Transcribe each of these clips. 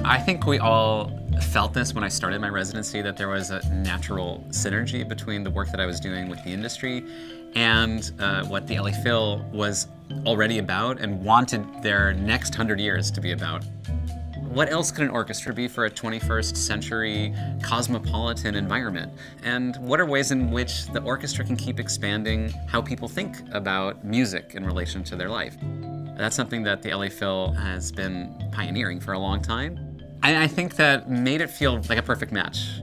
I think we all felt this when I started my residency, that there was a natural synergy between the work that I was doing with the industry and what the LA Phil was already about and wanted their next 100 years to be about. What else could an orchestra be for a 21st century cosmopolitan environment? And what are ways in which the orchestra can keep expanding how people think about music in relation to their life? That's something that the LA Phil has been pioneering for a long time. I think that made it feel like a perfect match.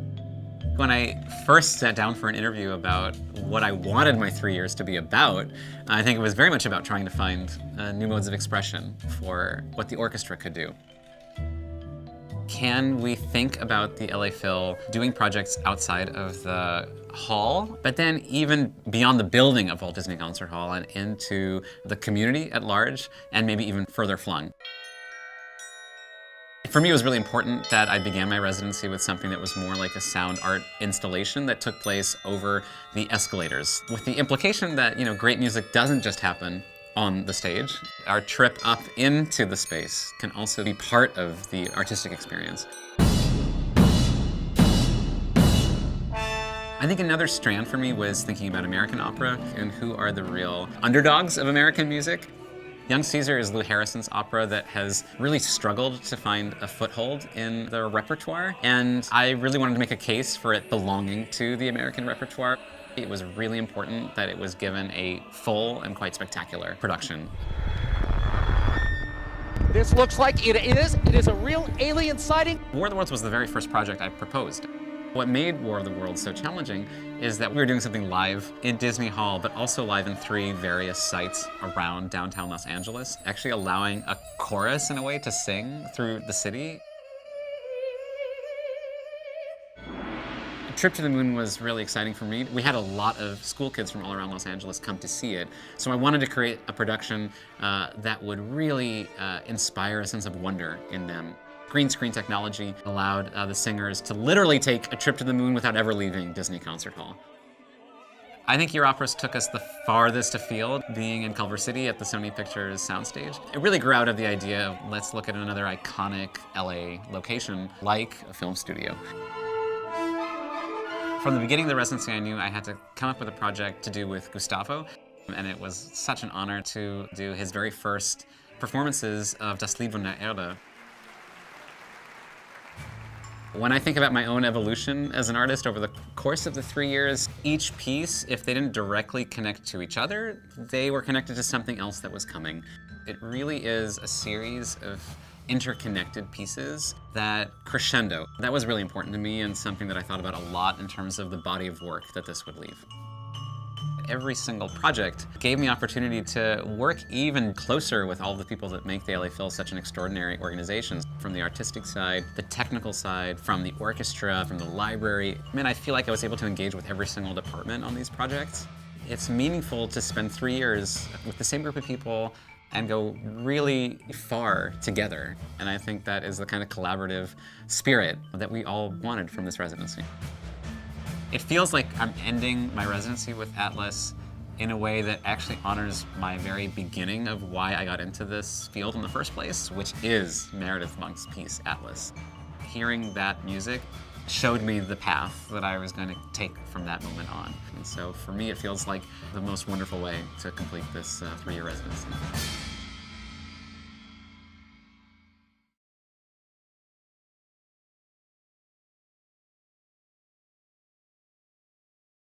When I first sat down for an interview about what I wanted my 3 years to be about, I think it was very much about trying to find new modes of expression for what the orchestra could do. Can we think about the LA Phil doing projects outside of the hall, but then even beyond the building of Walt Disney Concert Hall and into the community at large, and maybe even further flung? For me, it was really important that I began my residency with something that was more like a sound art installation that took place over the escalators, with the implication that, great music doesn't just happen on the stage. Our trip up into the space can also be part of the artistic experience. I think another strand for me was thinking about American opera and who are the real underdogs of American music. Young Caesar is Lou Harrison's opera that has really struggled to find a foothold in the repertoire, and I really wanted to make a case for it belonging to the American repertoire. It was really important that it was given a full and quite spectacular production. This looks like it is. It is a real alien sighting. War of the Worlds was the very first project I proposed. What made War of the Worlds so challenging is that we were doing something live in Disney Hall, but also live in 3 various sites around downtown Los Angeles, actually allowing a chorus, in a way, to sing through the city. Trip to the Moon was really exciting for me. We had a lot of school kids from all around Los Angeles come to see it, so I wanted to create a production that would really inspire a sense of wonder in them. Green screen technology allowed the singers to literally take a trip to the moon without ever leaving Disney Concert Hall. I think Your Operas took us the farthest afield, being in Culver City at the Sony Pictures soundstage. It really grew out of the idea of, let's look at another iconic LA location, like a film studio. From the beginning of the residency, I knew I had to come up with a project to do with Gustavo, and it was such an honor to do his very first performances of Das Lied von der Erde. When I think about my own evolution as an artist over the course of the 3 years, each piece, if they didn't directly connect to each other, they were connected to something else that was coming. It really is a series of interconnected pieces that crescendo. That was really important to me and something that I thought about a lot in terms of the body of work that this would leave. Every single project gave me opportunity to work even closer with all the people that make the LA Phil such an extraordinary organization. From the artistic side, the technical side, from the orchestra, from the library. I feel like I was able to engage with every single department on these projects. It's meaningful to spend 3 years with the same group of people and go really far together. And I think that is the kind of collaborative spirit that we all wanted from this residency. It feels like I'm ending my residency with Atlas in a way that actually honors my very beginning of why I got into this field in the first place, which is Meredith Monk's piece, Atlas. Hearing that music showed me the path that I was going to take from that moment on. And so for me, it feels like the most wonderful way to complete this 3-year residency.